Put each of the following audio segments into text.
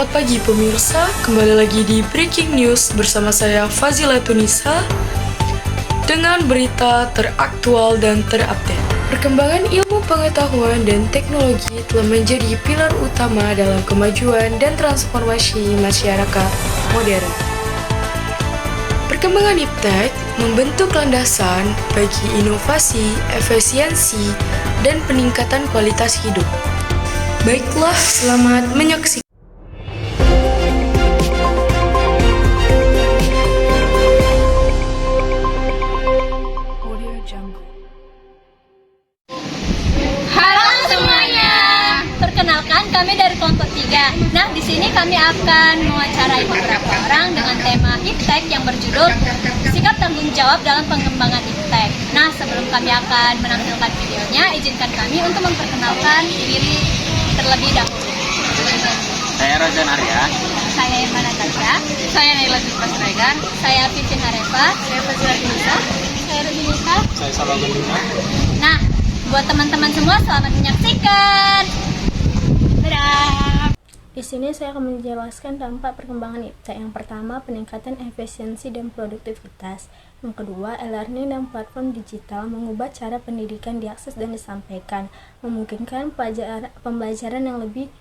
Selamat pagi pemirsa, kembali lagi di Breaking News bersama saya Fazila Tunisa dengan berita teraktual dan terupdate. Perkembangan ilmu pengetahuan dan teknologi telah menjadi pilar utama dalam kemajuan dan transformasi masyarakat modern. Perkembangan iptek membentuk landasan bagi inovasi, efisiensi, dan peningkatan kualitas hidup. Baiklah, selamat menyaksikan. Halo semuanya, perkenalkan kami dari kelompok 3. Nah, di sini kami akan mewawancarai beberapa orang dengan tema iptek yang berjudul Sikap Tanggung Jawab dalam Pengembangan Iptek. Nah, sebelum kami akan menampilkan videonya, izinkan kami untuk memperkenalkan diri terlebih dahulu. Saya Rozan Arya. Saya Irma Natasha. Saya Naila Zulfas Regar. Saya Vivian Harefa. Saya Fazila Tunisa. Saya Rudinisa. Saya Salwa Benduna. Nah, buat teman-teman semua selamat menyaksikan. Dadah. Di sini saya akan menjelaskan dampak perkembangan iptek. Yang pertama, peningkatan efisiensi dan produktivitas. Yang kedua, e-learning dan platform digital mengubah cara pendidikan diakses dan disampaikan, memungkinkan pembelajaran yang lebih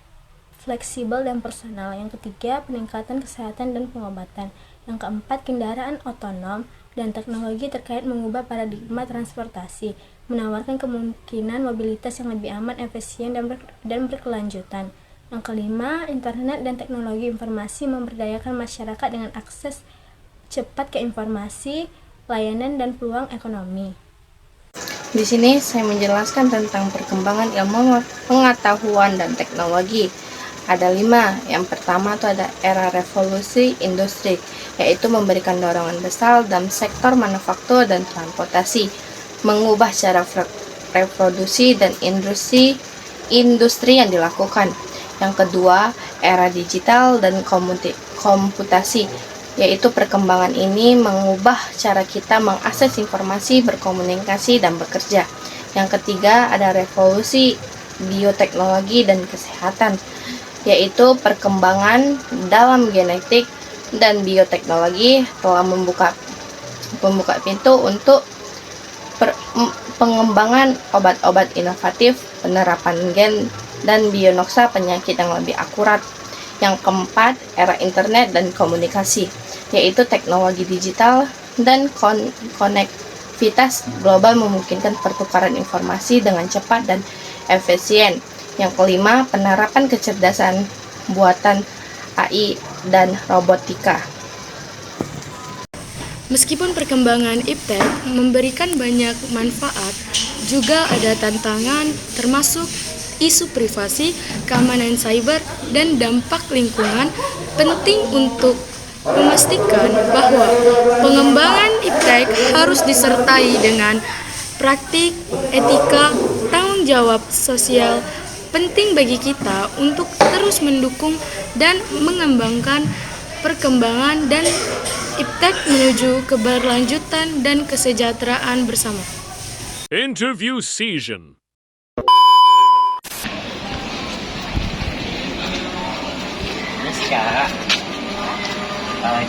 fleksibel dan personal. Yang ketiga, peningkatan kesehatan dan pengobatan. Yang keempat, kendaraan otonom dan teknologi terkait mengubah paradigma transportasi, menawarkan kemungkinan mobilitas yang lebih aman, efisien, dan berkelanjutan. Yang kelima, internet dan teknologi informasi memberdayakan masyarakat dengan akses cepat ke informasi, layanan, dan peluang ekonomi. Di sini saya menjelaskan tentang perkembangan ilmu pengetahuan dan teknologi. Ada 5. Yang pertama itu ada era revolusi industri, yaitu memberikan dorongan besar dalam sektor manufaktur dan transportasi, mengubah cara reproduksi dan industri yang dilakukan. Yang kedua, era digital dan komputasi, yaitu perkembangan ini mengubah cara kita mengakses informasi, berkomunikasi, dan bekerja. Yang ketiga, ada revolusi bioteknologi dan kesehatan, yaitu perkembangan dalam genetik dan bioteknologi telah membuka pintu untuk pengembangan obat-obat inovatif, penerapan gen dan bionoksa penyakit yang lebih akurat. Yang keempat, era internet dan komunikasi, yaitu teknologi digital dan konektivitas global memungkinkan pertukaran informasi dengan cepat dan efisien. Yang kelima, penerapan kecerdasan buatan AI dan robotika. Meskipun perkembangan iptek memberikan banyak manfaat, juga ada tantangan termasuk isu privasi, keamanan cyber, dan dampak lingkungan. Penting untuk memastikan bahwa pengembangan iptek harus disertai dengan praktik, etika, tanggung jawab sosial. Penting bagi kita untuk terus mendukung dan mengembangkan perkembangan dan iptek menuju keberlanjutan dan kesejahteraan bersama. Interview season.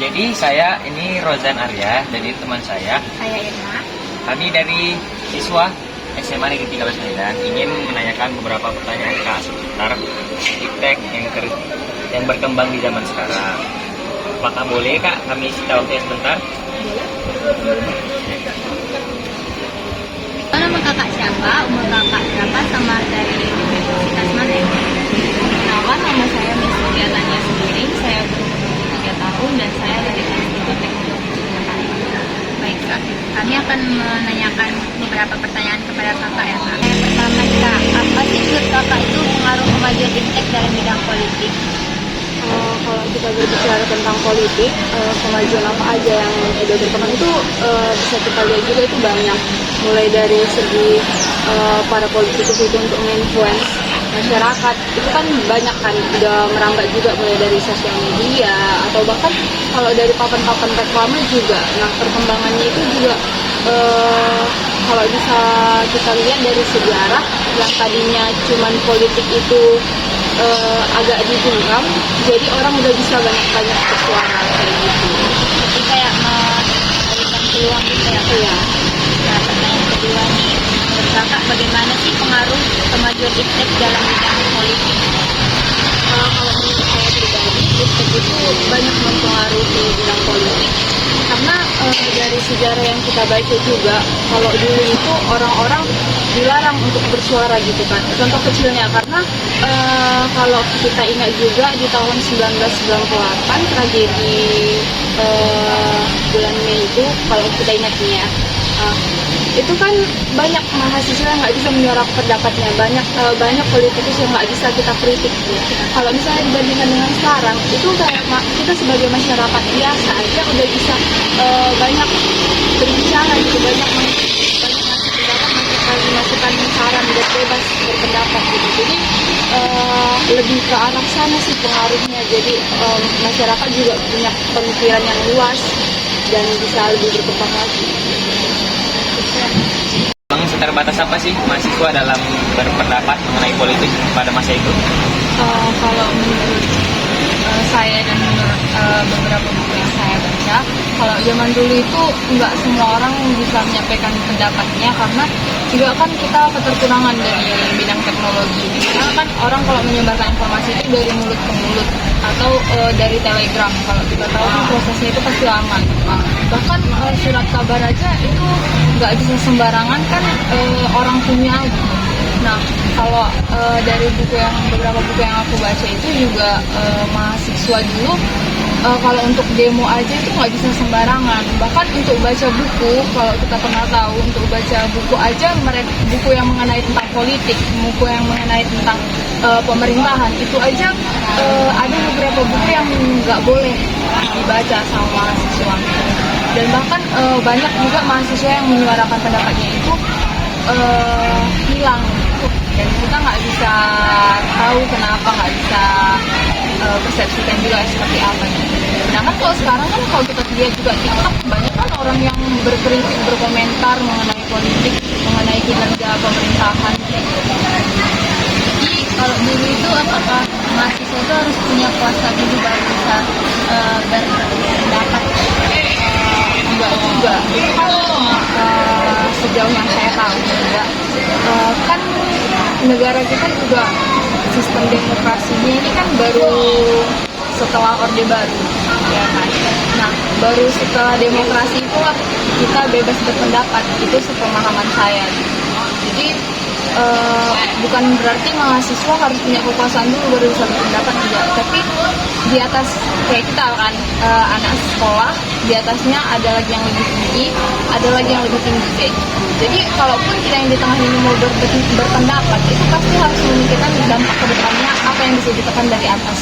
Jadi saya ini Rozan Arya dan ini teman saya. Saya Irma. Kami dari siswa SMA Negeri 13 Medan ingin menanyakan beberapa pertanyaan seputar iptek yang berkembang di zaman sekarang. Apakah boleh Kak kami sita waktunya sebentar? Nama kakak siapa, umur kakak berapa, sama dari universitas mana? Nama saya Miss Lydia Tania Sendiri. Saya berumur 3 tahun dan saya dari Institut Teknologi Jakarta. Baik kak, kami akan menanyakan beberapa pertanyaan kepada kakak ya kak. Yang pertama kak, apa sih menurut kakak itu pengaruh kemajuan iptek dalam bidang politik? Kalau kita berbicara tentang politik, kemajuan apa aja yang udah berkembang itu bisa kita lihat juga itu banyak. Mulai dari segi para politikus itu untuk menginfluence masyarakat, itu kan banyak kan, udah merambah juga mulai dari sosial media atau bahkan kalau dari papan-papan reklame juga. Nah, perkembangannya itu juga kalau bisa kita lihat dari sejarah yang tadinya cuman politik itu agak dibungkam, jadi orang udah bisa banyak-banyak bersuara kayak gitu. Jadi kayak memberikan peluang gitu ya. Iya. Nah, pertanyaan kedua nih, menurut kakak bagaimana sih pengaruh kemajuan iptek dalam bidang politik? Kalau menurut saya pribadi, iptek itu banyak mempengaruhi bidang politik karena dari sejarah yang kita baca juga, kalau dulu itu orang-orang dilarang untuk bersuara gitu kan. Contoh kecilnya karena kalau kita ingat juga di tahun 1998 tragedi bulan Mei itu, kalau kita ingatnya itu kan banyak mahasiswa yang nggak bisa menyuarakan pendapatnya, banyak politikus yang nggak bisa kita kritik. Kalau misalnya dibandingkan dengan sekarang, itu kayak kita sebagai masyarakat biasa aja udah bisa banyak berbicara gitu, banyak ngasih pendapat, masukan saran, udah bebas berpendapat gitu. Jadi lebih ke arah sana sih pengaruhnya. Jadi masyarakat juga punya pemikiran yang luas dan bisa lebih berkembang lagi. Bang, seterbatas apa sih mahasiswa dalam berpendapat mengenai politik pada masa itu? Kalau menurut saya dan menurut beberapa buku yang saya baca, kalau zaman dulu itu nggak semua orang bisa menyampaikan pendapatnya karena juga kan kita keterkurangan dari bidang teknologi. Karena kan orang kalau menyebarkan informasi itu dari mulut ke mulut atau dari telegram. Kalau kita tahu kan prosesnya itu pasti lama. Bahkan surat kabar aja itu nggak bisa sembarangan kan orang punya. Nah, kalau dari beberapa buku yang aku baca itu juga mahasiswa dulu kalau untuk demo aja itu nggak bisa sembarangan. Bahkan untuk baca buku, kalau kita pernah tahu untuk baca buku aja, buku yang mengenai tentang politik, buku yang mengenai tentang pemerintahan itu aja ada beberapa buku yang nggak boleh dibaca sama mahasiswa. Dan bahkan banyak juga mahasiswa yang menyuarakan pendapatnya itu hilang. Dan kita nggak bisa tahu kenapa, nggak bisa persepsikan juga seperti apa gitu. Sedangkan kalau sekarang kan kalau kita lihat juga TikTok, banyak kan orang yang berkritik, berkomentar mengenai politik, mengenai kinerja pemerintahan. Jadi kalau dulu itu apakah mahasiswa itu harus punya kuasa dulu baru bisa berpendapat? Enggak juga. Itu kan sejauh yang saya tahu juga kan negara kita juga sistem demokrasinya ini kan baru setelah Orde Baru, ya kan. Nah, baru setelah demokrasi itulah kita bebas berpendapat, itu sepemahaman saya. Jadi bukan berarti mahasiswa harus punya kekuasaan dulu baru bisa berpendapat, juga. Tapi di atas kayak kita kan anak sekolah, di atasnya ada lagi yang lebih tinggi, ada lagi yang lebih tinggi kayak gitu. Jadi kalaupun kita yang di tengah ini mau berpendapat, itu pasti harus memikirkan dampak ke depannya apa yang bisa ditekan dari atas.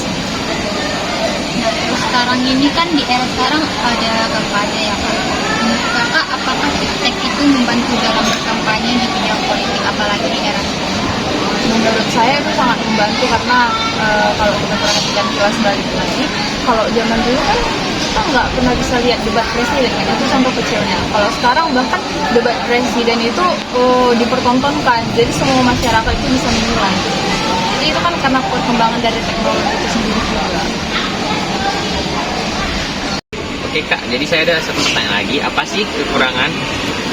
Nah, terus sekarang ini kan di era sekarang ada kampanye ya Kak. Menurut kakak, apakah iptek itu membantu dalam berkampanye di bidang politik, apalagi di era sekarang? Menurut saya itu sangat membantu karena kalau kita perhatikan kelas balik lagi, kalau zaman dulu kan kita nggak pernah bisa lihat debat presiden kan, itu contoh kecilnya. Kalau sekarang bahkan debat presiden itu dipertontonkan, jadi semua masyarakat itu bisa menilai. Jadi itu kan karena perkembangan dari teknologi itu sendiri juga. Oke Kak, jadi saya ada satu pertanyaan lagi. Apa sih kekurangan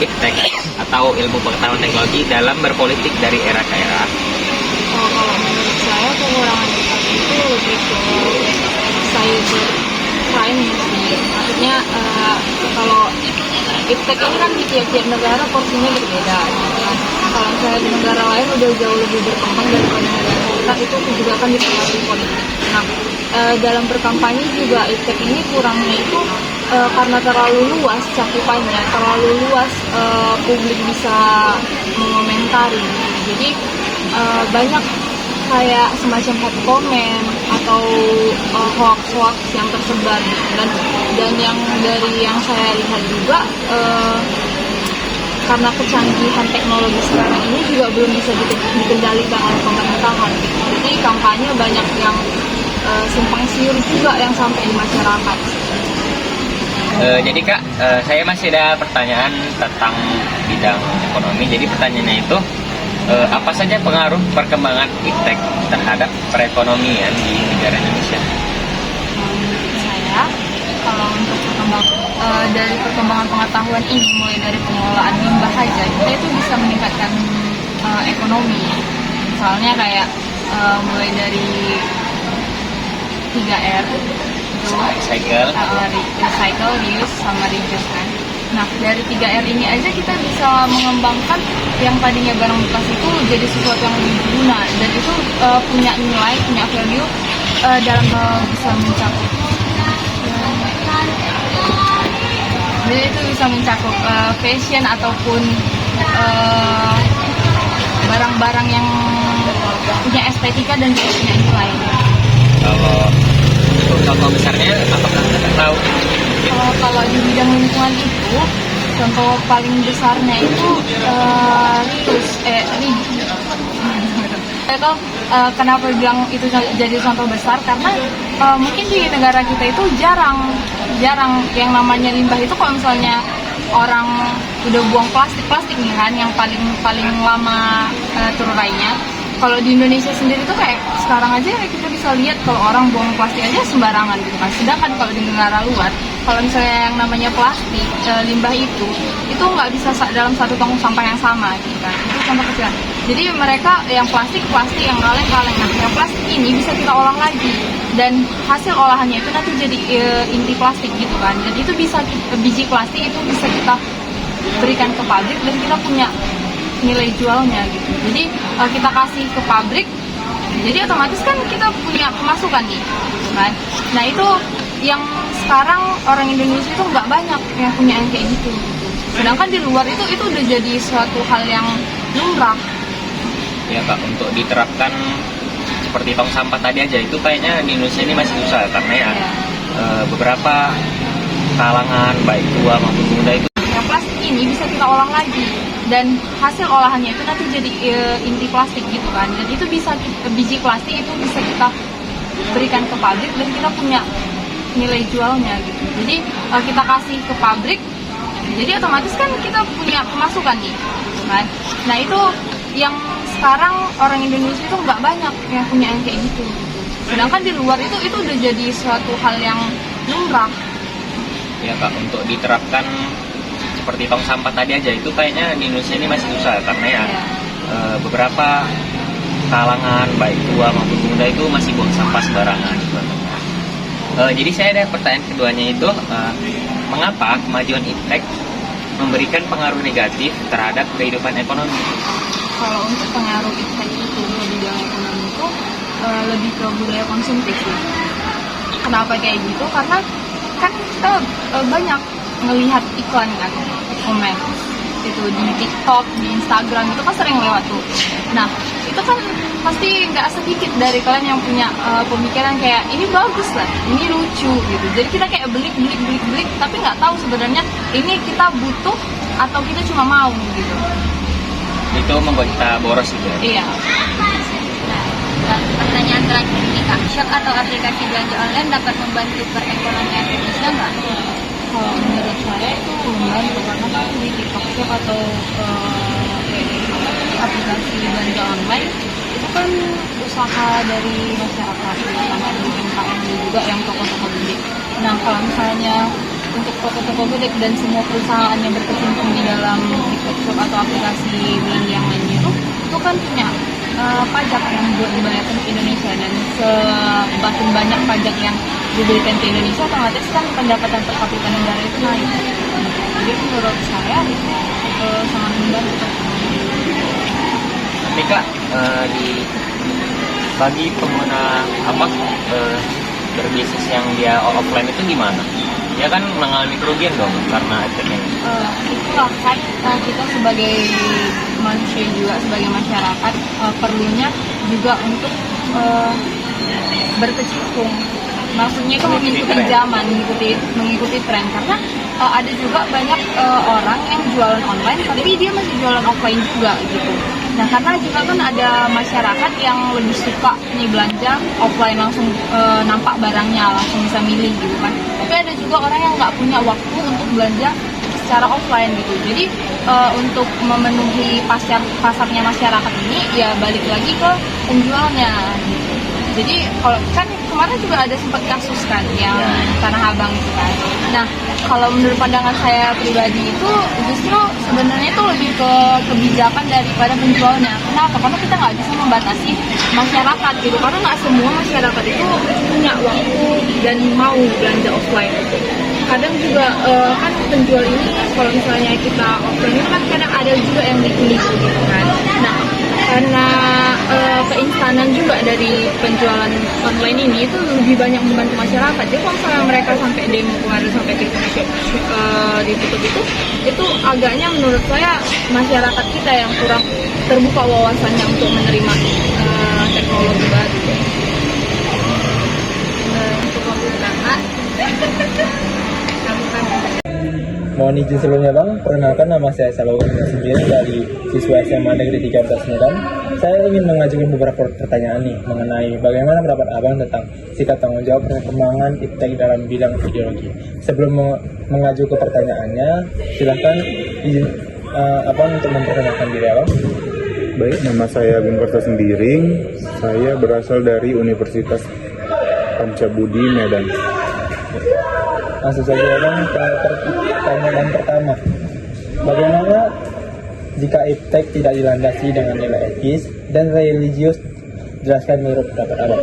iptek atau ilmu pengetahuan teknologi dalam berpolitik dari era ke era? Kalau menurut saya kekurangan iptek itu lebih ke cyber crime sih. Maksudnya kalau iptek ini kan di tiap-tiap negara porsinya berbeda. Kalau misalnya di negara lain udah jauh lebih berkembang daripada negara kita, itu juga kan dipengaruhi politik. Nah, dalam berkampanye juga iptek ini kurangnya itu karena terlalu luas cakupannya, terlalu luas publik bisa mengomentari. Jadi banyak kayak semacam hate comment atau hoax yang tersebar gitu. Dan yang dari yang saya lihat juga karena kecanggihan teknologi sekarang ini juga belum bisa dikendalikan oleh pemerintahan. Jadi kampanye banyak yang simpang siur juga yang sampai di masyarakat. Jadi Kak, saya masih ada pertanyaan tentang bidang ekonomi. Jadi pertanyaannya itu, Apa saja pengaruh perkembangan iptek terhadap perekonomian di negara Indonesia? Saya kalau untuk dari perkembangan pengetahuan ini, mulai dari pengelolaan limbah aja, kita itu bisa meningkatkan ekonomi. Misalnya kayak mulai dari 3R itu Recycle, recycle, reuse, sama reduce kan. Nah, dari 3R ini aja kita bisa mengembangkan yang tadinya barang bekas itu jadi sesuatu yang lebih berguna, dan itu punya nilai, punya value dalam bisa mencakup. Jadi itu bisa mencakup fashion ataupun barang-barang yang punya estetika dan juga punya nilai. kalau untuk contoh besarnya apakah kita tahu? Kalau di bidang lingkungan itu, contoh paling besarnya itu kenapa bilang itu jadi contoh besar, karena mungkin di negara kita itu jarang yang namanya limbah itu. Kalau misalnya orang udah buang plastik nih kan, yang paling lama terurainya. Kalau di Indonesia sendiri tuh kayak sekarang aja kita bisa lihat kalau orang buang plastik aja sembarangan gitu kan. Sedangkan kalau di negara luar, kalau misalnya yang namanya plastik, limbah itu nggak bisa dalam satu tong sampah yang sama gitu kan. Itu contoh kecil. Jadi mereka yang plastik yang kaleng-kaleng. Nah, yang plastik ini bisa kita olah lagi, dan hasil olahannya itu nanti jadi inti plastik gitu kan. Jadi itu bisa biji plastik itu bisa kita berikan ke pabrik dan kita punya nilai jualnya gitu. Jadi kita kasih ke pabrik, jadi otomatis kan kita punya pemasukan nih kan. Nah, itu yang sekarang orang Indonesia itu nggak banyak yang punya yang kayak gitu. Sedangkan di luar itu udah jadi suatu hal yang lumrah. Ya Kak, untuk diterapkan seperti tong sampah tadi aja itu kayaknya di Indonesia ini masih susah, karena ya beberapa kalangan baik tua maupun muda itu. Yang plastik ini bisa kita olah lagi, dan hasil olahannya itu nanti jadi inti plastik gitu kan. Dan itu bisa biji plastik itu bisa kita berikan ke pabrik dan kita punya nilai jualnya gitu. Jadi kita kasih ke pabrik, jadi otomatis kan kita punya pemasukan nih kan. Nah, itu yang sekarang orang Indonesia itu nggak banyak yang punya yang kayak gitu. Sedangkan di luar itu udah jadi suatu hal yang lumrah. Ya Kak, untuk diterapkan seperti tong sampah tadi aja itu kayaknya di Indonesia ini masih susah, karena ya beberapa kalangan baik tua maupun muda itu masih buang sampah sembarangan. Jadi saya ada pertanyaan keduanya itu, mengapa kemajuan iptek memberikan pengaruh negatif terhadap kehidupan ekonomi? Kalau untuk pengaruh iptek itu ke bidang ekonomi itu lebih ke budaya konsumtif sih. Kenapa kayak gitu? Karena kan kita banyak ngelihat iklan kan, komen itu di TikTok, di Instagram itu kan sering lewat tuh. Nah, itu kan pasti nggak sedikit dari kalian yang punya pemikiran kayak ini bagus lah, ini lucu gitu. Jadi kita kayak beli, tapi nggak tahu sebenarnya ini kita butuh atau kita cuma mau gitu. Itu membuat kita boros gitu ya? Iya. Nah, pertanyaan terakhir ini Kak, Shop atau aplikasi belanja online dapat membantu perekonomian Indonesia nggak? Kalau menurut saya itu membantu, karena kan di TikTok Shop atau aplikasi belanja online itu kan usaha dari masyarakat, terutama dari UMKM juga yang toko-toko gede. Nah, kalau misalnya untuk toko-toko gede dan semua perusahaan yang berkecimpung di dalam TikTok Shop atau aplikasi belanja yang lainnya itu kan punya pajak yang dibayarkan ke Indonesia, dan semakin banyak pajak yang diberikan ke Indonesia, otomatis kan pendapatan per kapita negara itu naik. Jadi menurut saya itu sangat membantu. Tapi Kak, bagi pengguna berbisnis yang dia offline itu gimana? Ya kan mengalami kerugian dong karena iptek ini. Itulah kan kita sebagai manusia juga, sebagai masyarakat perlunya juga untuk berkecimpung. Maksudnya itu mengikuti zaman, mengikuti tren, karena ada juga banyak orang yang jualan online tapi dia masih jualan offline juga gitu. Nah, karena juga kan ada masyarakat yang lebih suka nih belanja offline, langsung nampak barangnya, langsung bisa milih gitu kan. Tapi ada juga orang yang nggak punya waktu untuk belanja secara offline gitu. Jadi untuk memenuhi pasarnya masyarakat ini ya balik lagi ke penjualnya gitu. Jadi kalau kan kemarin juga ada sempat kasus kan yang Tanah Abang itu kan. Nah kalau menurut pandangan saya pribadi itu justru sebenarnya itu lebih ke kebijakan daripada penjualnya. Kenapa? Karena kita nggak bisa membatasi masyarakat gitu. Karena nggak semua masyarakat itu punya waktu dan mau belanja offline. Kadang juga kan penjual ini kalau misalnya kita offline itu kan kadang ada juga yang nipu-nipu gitu kan. Nah karena keinstanan juga dari penjualan online ini itu lebih banyak membantu masyarakat. Jadi kalau misalnya mereka sampai demo kemarin sampai ditutup itu agaknya menurut saya masyarakat kita yang kurang terbuka wawasannya untuk menerima teknologi baru. Untuk pembukaan Mohon izin sebelumnya Bang, perkenalkan nama saya Salawat Nasibin dari siswa SMA Negeri 13 Medan. Saya ingin mengajukan beberapa pertanyaan nih mengenai bagaimana pendapat Abang tentang sikap tanggung jawab perkembangan iptek dalam bidang ideologi. Sebelum mengaju ke pertanyaannya, silahkan izin Abang untuk memperkenalkan diri Abang. Baik, nama saya Bung Karsa Sembiring. Saya berasal dari Universitas Pancabudi Medan. Langsung saja Abang ke pertanyaan pertama. Bagaimana jika iptek tidak dilandasi dengan nilai etis dan religius? Jelaskan menurut pendapat Abang.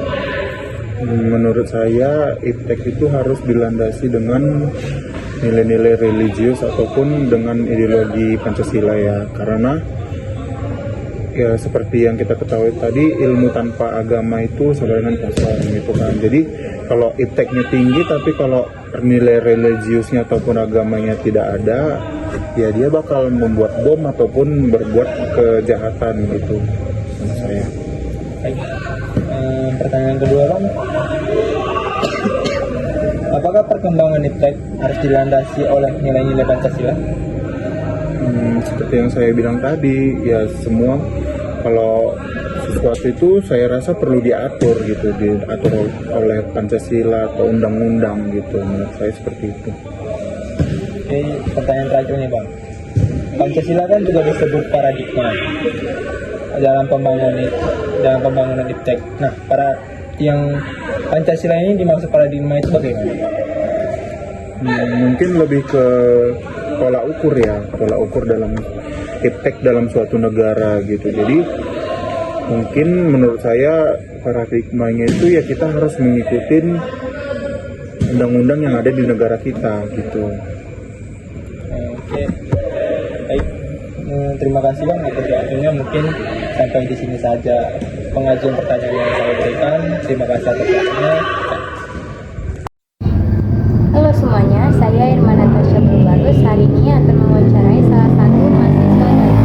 Menurut saya, iptek itu harus dilandasi dengan nilai-nilai religius ataupun dengan ideologi Pancasila ya. Karena ya seperti yang kita ketahui tadi, ilmu tanpa agama itu sama dengan kosong gitu kan. Jadi kalau ipteknya tinggi tapi kalau nilai religiusnya ataupun agamanya tidak ada, ya dia bakal membuat bom ataupun berbuat kejahatan gitu menurut saya. Baik. Pertanyaan kedua Bang, apakah perkembangan iptek harus dilandasi oleh nilai-nilai Pancasila? Seperti yang saya bilang tadi, ya semua kalau sesuatu itu saya rasa perlu diatur gitu, diatur oleh Pancasila atau undang-undang gitu. Menurut saya seperti itu. Oke, pertanyaan terakhir nih Bang. Pancasila kan juga disebut paradigma dalam pembangunan iptek. Nah, para yang Pancasila ini dimaksud paradigma itu bagaimana? Mungkin lebih ke pola ukur ya, pola ukur dalam iptek dalam suatu negara gitu. Jadi mungkin menurut saya paradigmanya itu ya kita harus mengikuti undang-undang yang ada di negara kita gitu. Oke, baik. Terima kasih Bang atas waktunya. Mungkin sampai di sini saja pengajuan pertanyaan yang saya berikan. Terima kasih atas waktunya. Halo semuanya, saya Irma Natasha Berbarus. Hari ini akan mewawancarai salah satu mahasiswa dari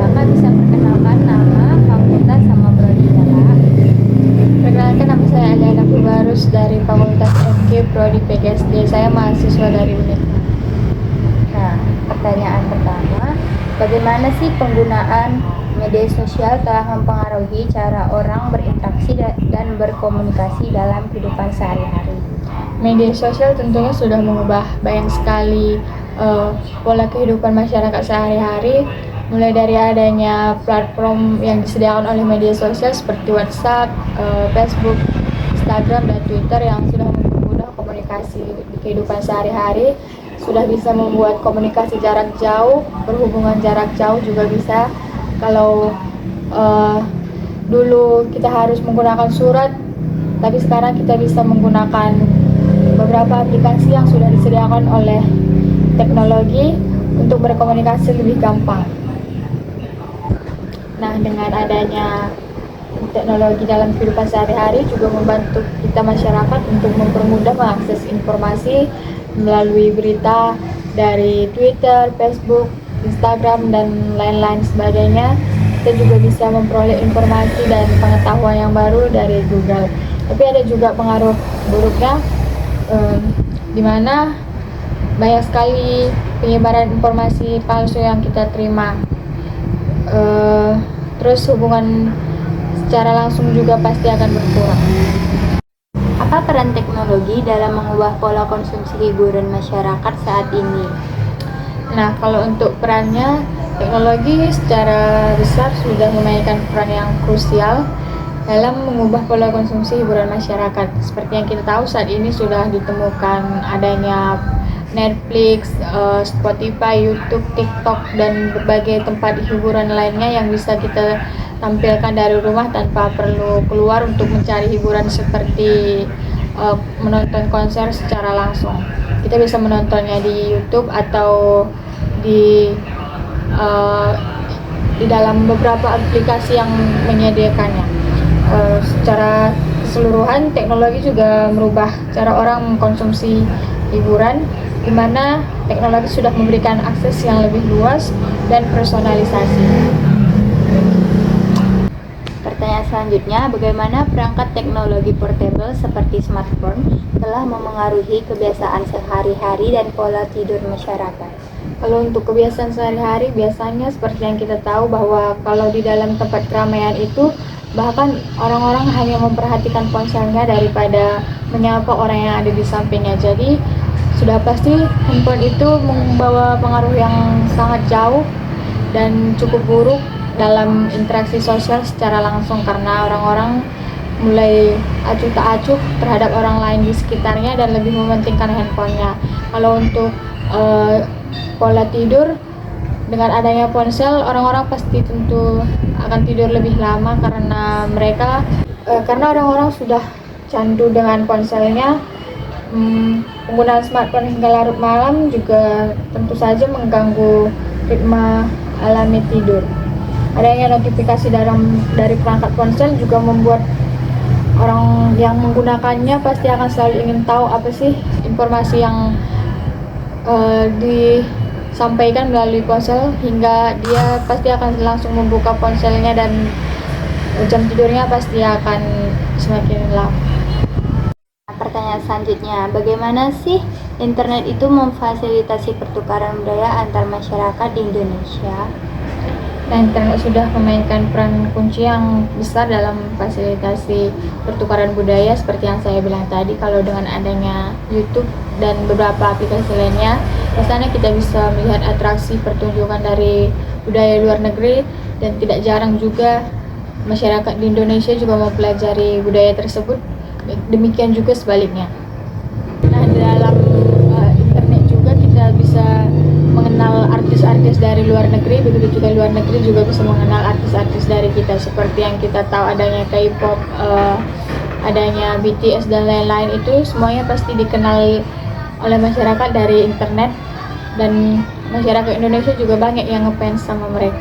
Kakak bisa perkenalkan nama, fakultas, sama prodi Kakak. Perkenalkan, nama saya Aliana Berbarus dari Fakultas FK Prodi PGSD. Saya mahasiswa dari UNIT. Nah, pertanyaan pertama, bagaimana sih penggunaan media sosial telah mempengaruhi cara orang berinteraksi dan berkomunikasi dalam kehidupan sehari-hari? Media sosial tentunya sudah mengubah banyak sekali pola kehidupan masyarakat sehari-hari, mulai dari adanya platform yang disediakan oleh media sosial seperti WhatsApp, Facebook, Instagram, dan Twitter yang sudah mempermudah komunikasi di kehidupan sehari-hari, sudah bisa membuat komunikasi jarak jauh, berhubungan jarak jauh juga bisa. Kalau dulu kita harus menggunakan surat, tapi sekarang kita bisa menggunakan beberapa aplikasi yang sudah disediakan oleh teknologi untuk berkomunikasi lebih gampang. Nah, dengan adanya teknologi dalam kehidupan sehari-hari juga membantu kita masyarakat untuk mempermudah mengakses informasi melalui berita dari Twitter, Facebook, Instagram, dan lain-lain sebagainya. Kita juga bisa memperoleh informasi dan pengetahuan yang baru dari Google. Tapi ada juga pengaruh buruknya, di mana banyak sekali penyebaran informasi palsu yang kita terima. Terus hubungan secara langsung juga pasti akan berkurang. Apa peran teknologi dalam mengubah pola konsumsi hiburan masyarakat saat ini? Nah, kalau untuk perannya, teknologi secara besar sudah memainkan peran yang krusial dalam mengubah pola konsumsi hiburan masyarakat. Seperti yang kita tahu saat ini sudah ditemukan adanya Netflix, Spotify, YouTube, TikTok, dan berbagai tempat hiburan lainnya yang bisa kita tampilkan dari rumah tanpa perlu keluar untuk mencari hiburan seperti menonton konser secara langsung. Kita bisa menontonnya di YouTube atau di dalam beberapa aplikasi yang menyediakannya. Secara keseluruhan, teknologi juga merubah cara orang mengkonsumsi hiburan, di mana teknologi sudah memberikan akses yang lebih luas dan personalisasi. Pertanyaan selanjutnya, bagaimana perangkat teknologi portable seperti smartphone telah memengaruhi kebiasaan sehari-hari dan pola tidur masyarakat? Kalau untuk kebiasaan sehari-hari, biasanya seperti yang kita tahu bahwa kalau di dalam tempat keramaian itu, bahkan orang-orang hanya memperhatikan ponselnya daripada menyapa orang yang ada di sampingnya. Jadi sudah pasti handphone itu membawa pengaruh yang sangat jauh dan cukup buruk dalam interaksi sosial secara langsung, karena orang-orang mulai acuh tak acuh terhadap orang lain di sekitarnya dan lebih mementingkan handphonenya. Kalau untuk pola tidur, dengan adanya ponsel, orang-orang pasti tentu akan tidur lebih lama karena karena orang-orang sudah candu dengan ponselnya. Penggunaan smartphone hingga larut malam juga tentu saja mengganggu ritme alami tidur. Adanya notifikasi dari perangkat ponsel juga membuat orang yang menggunakannya pasti akan selalu ingin tahu apa sih informasi yang disampaikan melalui ponsel, hingga dia pasti akan langsung membuka ponselnya dan jam tidurnya pasti akan semakin lama. Pertanyaan selanjutnya, bagaimana sih internet itu memfasilitasi pertukaran budaya antar masyarakat di Indonesia? Nah, internet sudah memainkan peran kunci yang besar dalam fasilitasi pertukaran budaya seperti yang saya bilang tadi. Kalau dengan adanya YouTube dan beberapa aplikasi lainnya, di sana kita bisa melihat atraksi pertunjukan dari budaya luar negeri, dan tidak jarang juga masyarakat di Indonesia juga mempelajari budaya tersebut. Demikian juga sebaliknya. Nah, dalam internet juga kita bisa mengenal artis-artis dari luar negeri, begitu juga luar negeri juga bisa mengenal artis-artis dari kita. Seperti yang kita tahu adanya K-pop, adanya BTS dan lain-lain, itu semuanya pasti dikenal oleh masyarakat dari internet, dan masyarakat Indonesia juga banyak yang ngefans sama mereka.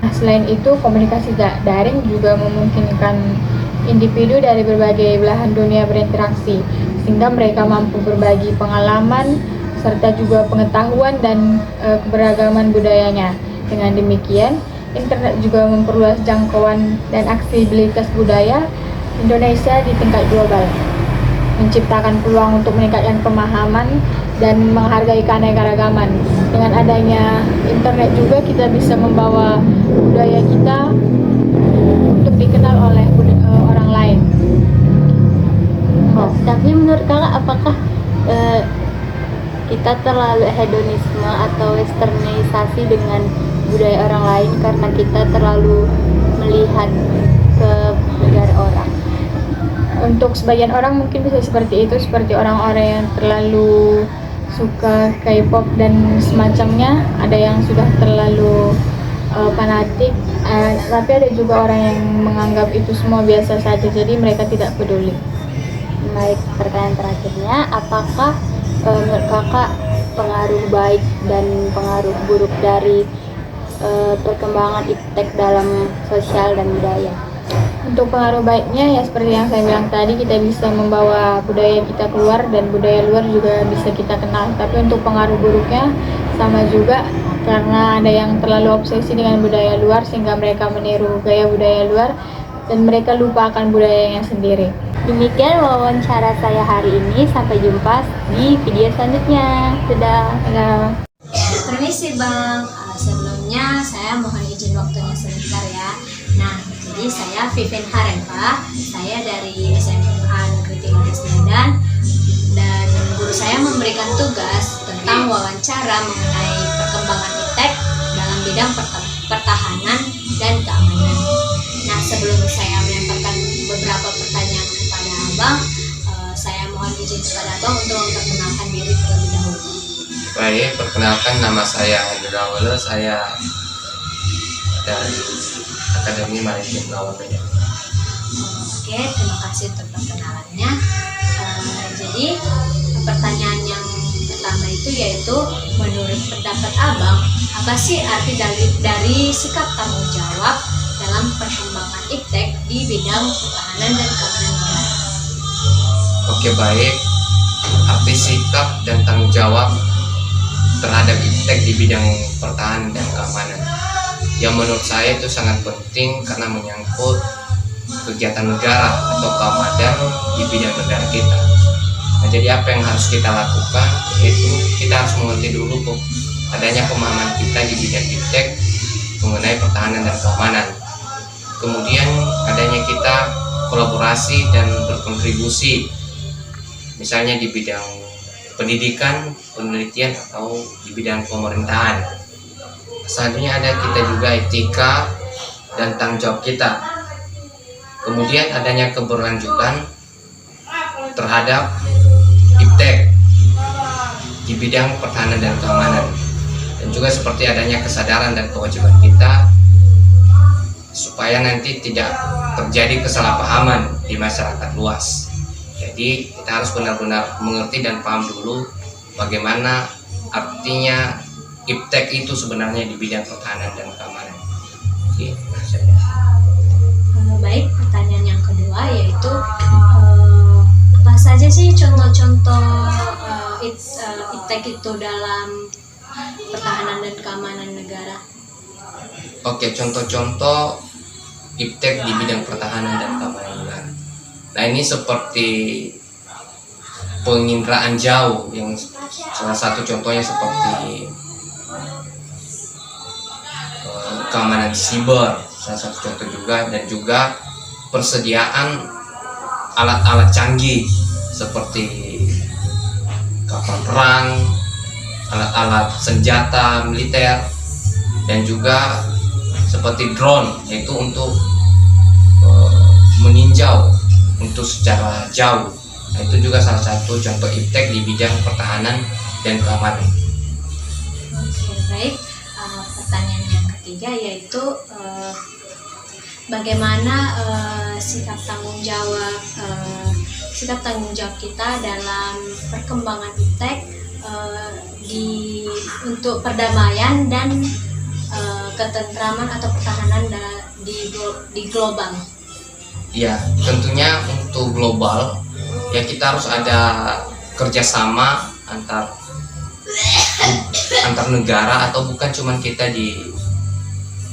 Nah, selain itu, komunikasi daring juga memungkinkan individu dari berbagai belahan dunia berinteraksi, sehingga mereka mampu berbagi pengalaman serta juga pengetahuan dan keberagaman budayanya. Dengan demikian, internet juga memperluas jangkauan dan aksesibilitas budaya Indonesia di tingkat global, menciptakan peluang untuk meningkatkan pemahaman dan menghargai keanekaragaman. Dengan adanya internet juga kita bisa membawa budaya kita untuk dikenal oleh orang lain. Tapi menurut kakak, apakah kita terlalu hedonisme atau westernisasi dengan budaya orang lain karena kita terlalu melihat ke negara orang? Untuk sebagian orang mungkin bisa seperti itu, seperti orang-orang yang terlalu suka K-pop dan semacamnya. Ada yang sudah terlalu fanatik, tapi ada juga orang yang menganggap itu semua biasa saja, jadi mereka tidak peduli. Baik, pertanyaan terakhirnya, apakah menurut kakak pengaruh baik dan pengaruh buruk dari perkembangan iptek dalam sosial dan budaya? Untuk pengaruh baiknya ya seperti yang saya bilang tadi, kita bisa membawa budaya kita keluar dan budaya luar juga bisa kita kenal. Tapi untuk pengaruh buruknya sama juga, karena ada yang terlalu obsesi dengan budaya luar sehingga mereka meniru gaya budaya luar dan mereka lupa akan budayanya sendiri. Demikian wawancara saya hari ini, sampai jumpa di video selanjutnya. Dadah. Permisi Bang, sebelumnya saya mohon izin waktunya sebentar ya. Nah, jadi saya Vivin Harempa, saya dari SMA Negeri 13 Medan, dan guru saya memberikan tugas tentang wawancara mengenai perkembangan iptek dalam bidang pertahanan dan keamanan. Nah, sebelum saya melemparkan beberapa pertanyaan kepada Abang, saya mohon izin kepada Abang untuk memperkenalkan diri terlebih dahulu. Baik, perkenalkan nama saya Hendra Wale, saya dari Akademi Maritim Lawan-Medan. Oke, terima kasih untuk perkenalannya. Jadi, pertanyaan yang pertama itu yaitu, menurut pendapat Abang, apa sih arti dari sikap tanggung jawab dalam perkembangan iptek di bidang pertahanan dan keamanan negara? Oke, baik. Arti sikap dan tanggung jawab terhadap iptek di bidang pertahanan dan keamanan, yang menurut saya itu sangat penting karena menyangkut kegiatan negara atau keamanan di bidang negara kita. Nah, jadi apa yang harus kita lakukan, yaitu kita harus mengerti dulu adanya pemahaman kita di bidang iptek mengenai pertahanan dan keamanan. Kemudian adanya kita kolaborasi dan berkontribusi, misalnya di bidang pendidikan, penelitian, atau di bidang pemerintahan. Selanjutnya ada kita juga etika dan tanggung jawab kita. Kemudian adanya keberlanjutan terhadap iptek di bidang pertahanan dan keamanan, dan juga seperti adanya kesadaran dan kewajiban kita supaya nanti tidak terjadi kesalahpahaman di masyarakat luas. Jadi kita harus benar-benar mengerti dan paham dulu bagaimana artinya iptek itu sebenarnya di bidang pertahanan dan keamanan. Oke, Baik, pertanyaan yang kedua yaitu, apa saja sih contoh-contoh iptek itu dalam pertahanan dan keamanan negara? Oke, contoh-contoh iptek di bidang pertahanan dan keamanan negara. Nah, ini seperti penginderaan jauh, yang salah satu contohnya seperti keamanan siber, salah satu contoh juga, dan juga persediaan alat-alat canggih seperti kapal perang, alat-alat senjata militer, dan juga seperti drone, yaitu untuk meninjau untuk secara jauh. Nah, itu juga salah satu contoh iptek di bidang pertahanan dan keamanan. Oke, baik. Pertanyaan yang ketiga yaitu, bagaimana sikap tanggung jawab kita dalam perkembangan iptek untuk perdamaian dan ketentraman atau pertahanan di global. Ya, tentunya untuk global ya kita harus ada kerjasama antar negara, atau bukan cuman kita di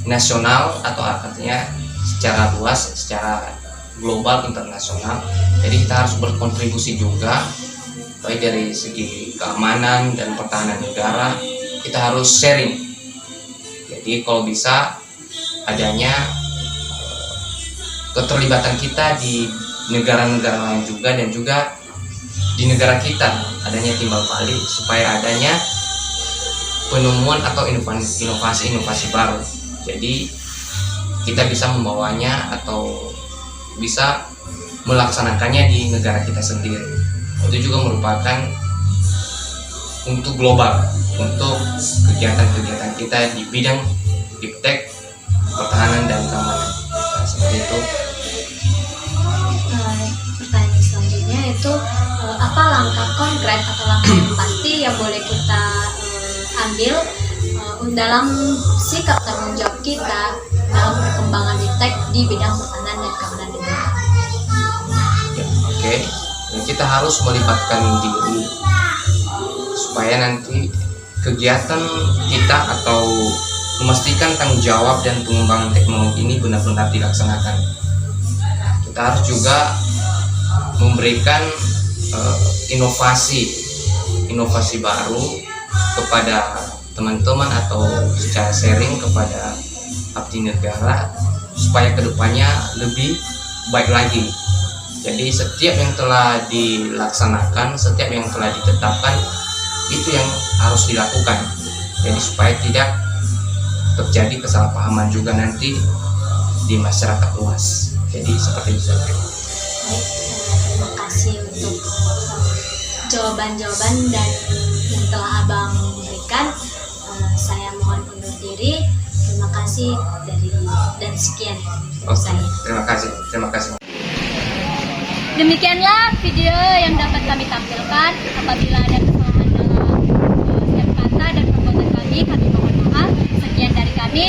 nasional, atau artinya secara luas, secara global, internasional. Jadi kita harus berkontribusi juga, baik dari segi keamanan dan pertahanan negara. Kita harus sharing. Jadi kalau bisa adanya keterlibatan kita di negara-negara lain juga, dan juga di negara kita adanya timbal balik supaya adanya penemuan atau inovasi-inovasi baru. Jadi kita bisa membawanya atau bisa melaksanakannya di negara kita sendiri. Itu juga merupakan untuk global, untuk kegiatan-kegiatan kita di bidang iptek pertahanan dan keamanan. Nah, seperti itu. Pertanyaan selanjutnya itu, apa langkah konkret atau langkah yang pasti yang boleh kita ambil dalam sikap tanggung jawab kita dalam perkembangan iptek di bidang pertahanan dan keamanan negara? Ya, oke. Kita harus melibatkan diri supaya nanti kegiatan kita atau memastikan tanggung jawab dan pengembangan teknologi ini benar-benar dilaksanakan. Kita harus juga memberikan inovasi baru kepada teman-teman, atau secara sharing kepada abdi negara supaya kedepannya lebih baik lagi. Jadi setiap yang telah dilaksanakan, setiap yang telah ditetapkan, itu yang harus dilakukan. Jadi supaya tidak terjadi kesalahpahaman juga nanti di masyarakat luas. Jadi seperti itu. Baik, terima kasih untuk jawaban-jawaban dan yang telah Abang berikan. Saya mohon undur diri. Terima kasih dan sekian saya. Terima kasih. Demikianlah video yang dapat kami tampilkan. Apabila ada kesalahan dalam setiap kata dan perbuatan kami mohon maaf. Sekian dari kami.